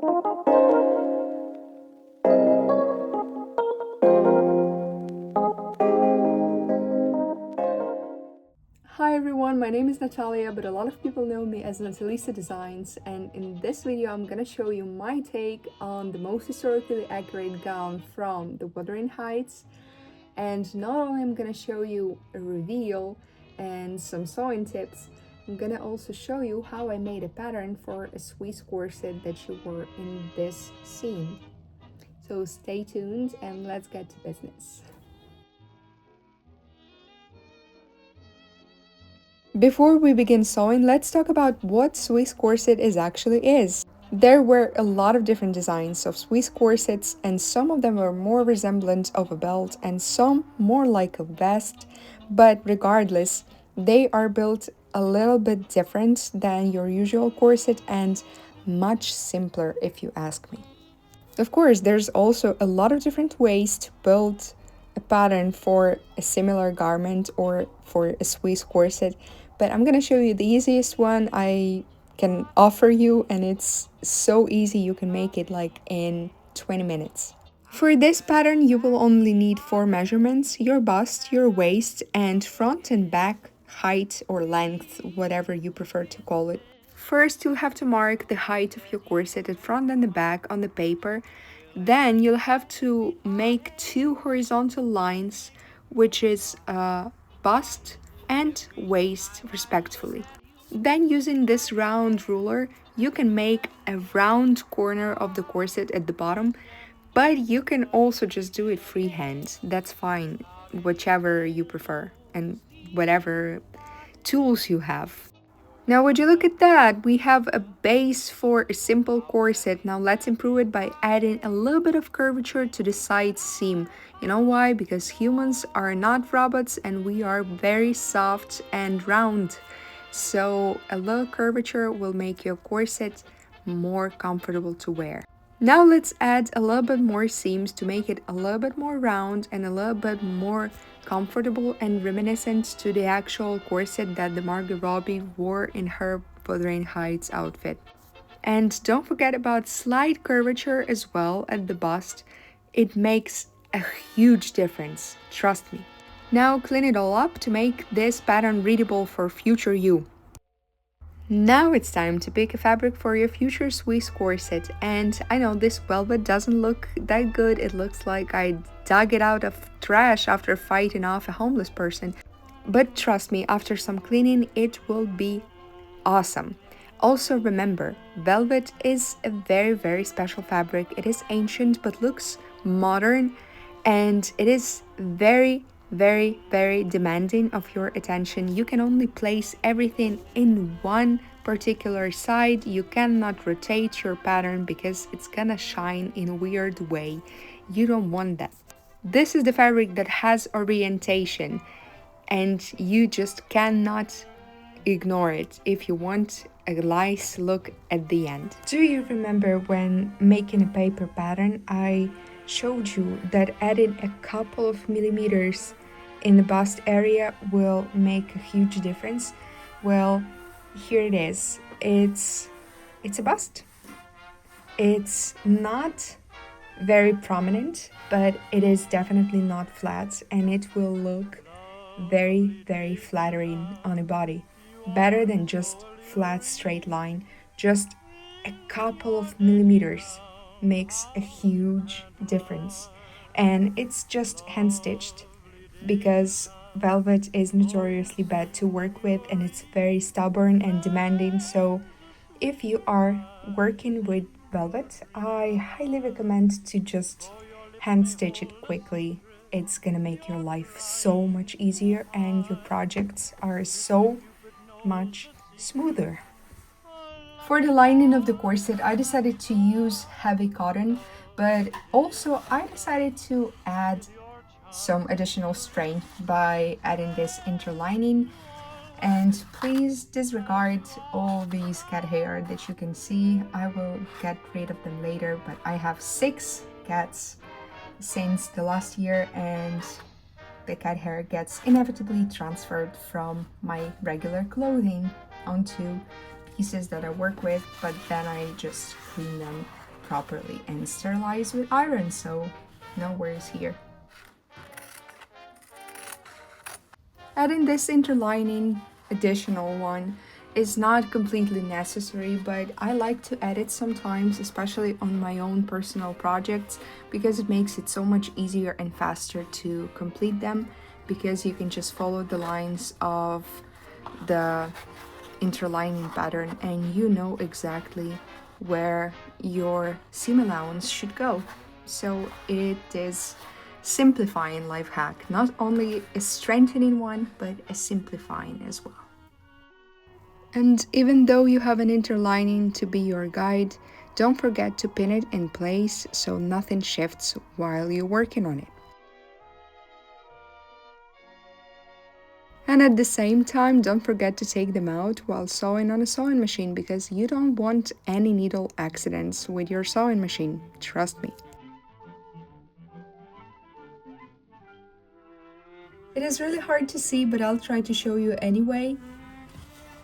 Hi everyone, my name is Natalia, but a lot of people know me as Natalisa Designs, and in this video I'm gonna show you my take on the most historically accurate gown from the Wuthering Heights. And not only I'm gonna show you a reveal and some sewing tips, I'm gonna also show you how I made a pattern for a Swiss corset that she wore in this scene. So stay tuned and let's get to business. Before we begin sewing, let's talk about what Swiss corset actually is. There were a lot of different designs of Swiss corsets, and some of them were more resemblant of a belt and some more like a vest, but regardless, they are built a little bit different than your usual corset and much simpler if you ask me. Of course, there's also a lot of different ways to build a pattern for a similar garment or for a Swiss corset, but I'm gonna show you the easiest one I can offer you, and it's so easy you can make it like in 20 minutes. For this pattern, you will only need 4 measurements: your bust, your waist, and front and back height or length, whatever you prefer to call it. First, you'll have to mark the height of your corset at front and the back on the paper. Then you'll have to make 2 horizontal lines, which is bust and waist respectively. Then using this round ruler, you can make a round corner of the corset at the bottom, but you can also just do it freehand. That's fine, whichever you prefer and whatever tools you have. Now would you look at that, we have a base for a simple corset. Now let's improve it by adding a little bit of curvature to the side seam. You know why? Because humans are not robots and we are very soft and round. So a little curvature will make your corset more comfortable to wear. Now let's add a little bit more seams to make it a little bit more round and a little bit more comfortable and reminiscent to the actual corset that the Margot Robbie wore in her Wuthering Heights outfit. And don't forget about slight curvature as well at the bust. It makes a huge difference, trust me. Now clean it all up to make this pattern readable for future you. Now it's time to pick a fabric for your future Swiss corset, and I know this velvet doesn't look that good. It looks like I dug it out of trash after fighting off a homeless person, but trust me, after some cleaning it will be awesome. Also remember, velvet is a very special fabric. It is ancient but looks modern, and it is very demanding of your attention. You can only place everything in one particular side. You cannot rotate your pattern because it's gonna shine in a weird way. You don't want that. This is the fabric that has orientation and you just cannot ignore it if you want a nice look at the end. Do you remember when making a paper pattern I showed you that adding a couple of millimeters in the bust area will make a huge difference? Well, here it is. It's a bust. It's not very prominent, but it is definitely not flat, and it will look very flattering on a body. Better than just flat straight line. Just a couple of millimeters makes a huge difference, and it's just hand stitched because velvet is notoriously bad to work with and it's very stubborn and demanding. So if you are working with velvet, I highly recommend to just hand stitch it quickly. It's gonna make your life so much easier and your projects are so much smoother. For the lining of the corset, I decided to use heavy cotton, but also I decided to add some additional strength by adding this interlining. And please disregard all these cat hair that you can see. I will get rid of them later, but I have 6 cats since the last year, and the cat hair gets inevitably transferred from my regular clothing onto pieces that I work with, but then I just clean them properly and sterilized with iron, so no worries here. Adding this interlining additional one is not completely necessary, but I like to add it sometimes, especially on my own personal projects, because it makes it so much easier and faster to complete them, because you can just follow the lines of the interlining pattern and you know exactly where your seam allowance should go. So it is simplifying life hack, not only a strengthening one, but a simplifying as well. And even though you have an interlining to be your guide, don't forget to pin it in place so nothing shifts while you're working on it. And at the same time, don't forget to take them out while sewing on a sewing machine, because you don't want any needle accidents with your sewing machine, trust me. It is really hard to see, but I'll try to show you anyway.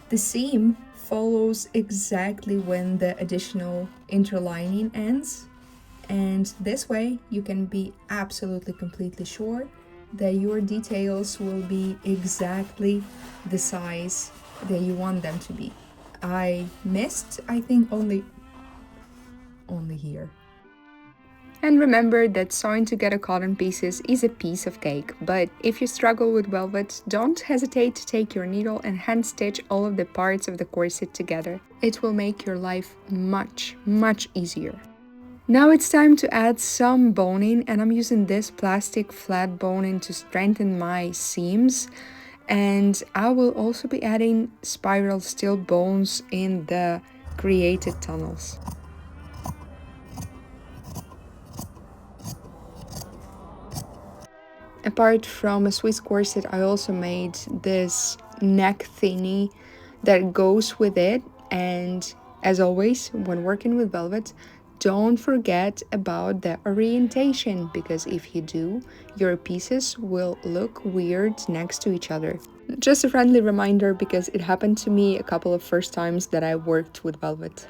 The seam follows exactly when the additional interlining ends, and this way you can be absolutely completely sure that your details will be exactly the size that you want them to be. I missed, I think, only here. And remember that sewing together cotton pieces is a piece of cake, but if you struggle with velvet, don't hesitate to take your needle and hand stitch all of the parts of the corset together. It will make your life much, much easier. Now it's time to add some boning, and I'm using this plastic flat boning to strengthen my seams. And I will also be adding spiral steel bones in the created tunnels. Apart from a Swiss corset, I also made this neck thingy that goes with it. And as always, when working with velvet, don't forget about the orientation, because if you do, your pieces will look weird next to each other. Just a friendly reminder, because it happened to me a couple of first times that I worked with velvet.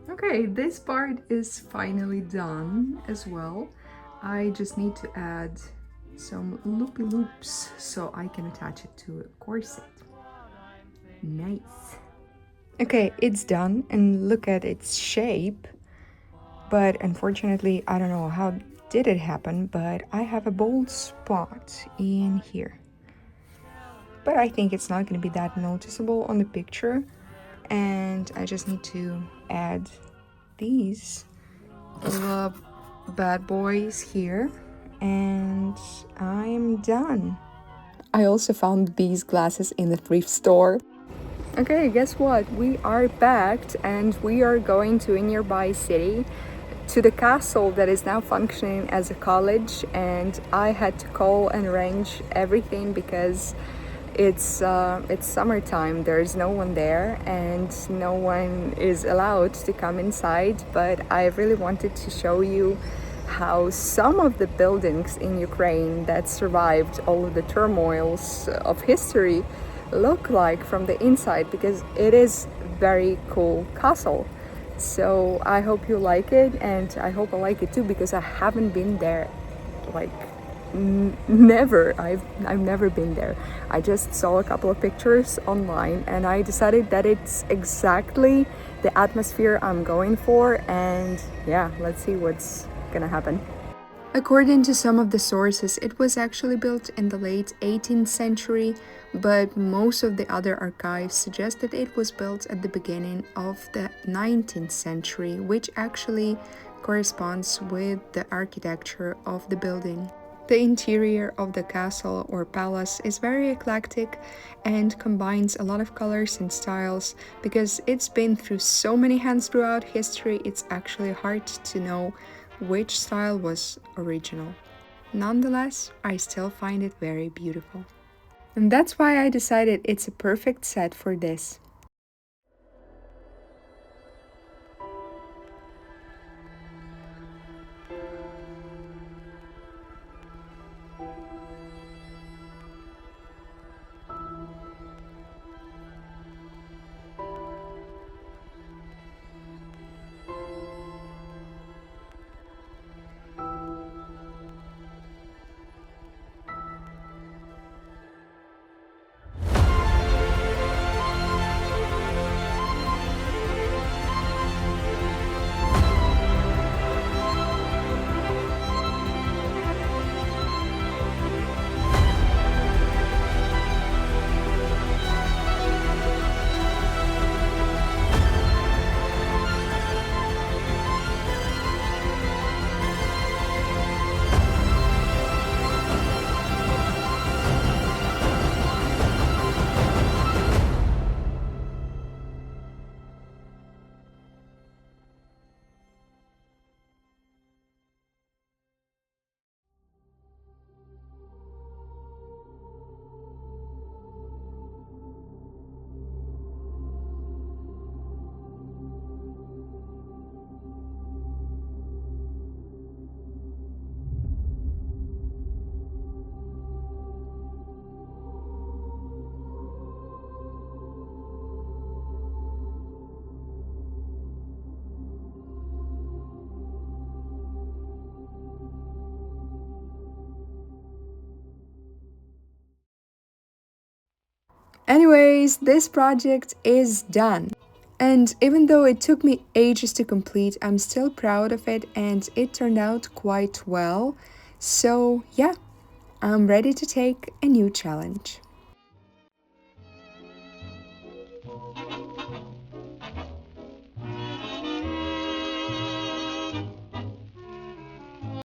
Okay, this part is finally done as well. I just need to add some loopy loops so I can attach it to a corset. Nice. Okay, it's done, and look at its shape. But unfortunately, I don't know how did it happen, but I have a bold spot in here. But I think it's not going to be that noticeable on the picture, and I just need to add these little bad boys here, and I'm done. I also found these glasses in the thrift store. Okay, guess what? We are packed and we are going to a nearby city, to the castle that is now functioning as a college, and I had to call and arrange everything because it's summertime. There's no one there and no one is allowed to come inside, but I really wanted to show you how some of the buildings in Ukraine that survived all of the turmoils of history look like from the inside, because it is very cool castle. So I hope you like it, and I hope I like it too, because I haven't been there like never. I've never been there. I just saw a couple of pictures online and I decided that it's exactly the atmosphere I'm going for, and yeah, let's see what's gonna happen. According to some of the sources, it was actually built in the late 18th century, but most of the other archives suggest that it was built at the beginning of the 19th century, which actually corresponds with the architecture of the building. The interior of the castle or palace is very eclectic and combines a lot of colors and styles. Because it's been through so many hands throughout history, it's actually hard to know which style was original. Nonetheless, I still find it very beautiful. And that's why I decided it's a perfect set for this. Anyways, this project is done. And even though it took me ages to complete, I'm still proud of it and it turned out quite well. So, yeah, I'm ready to take a new challenge.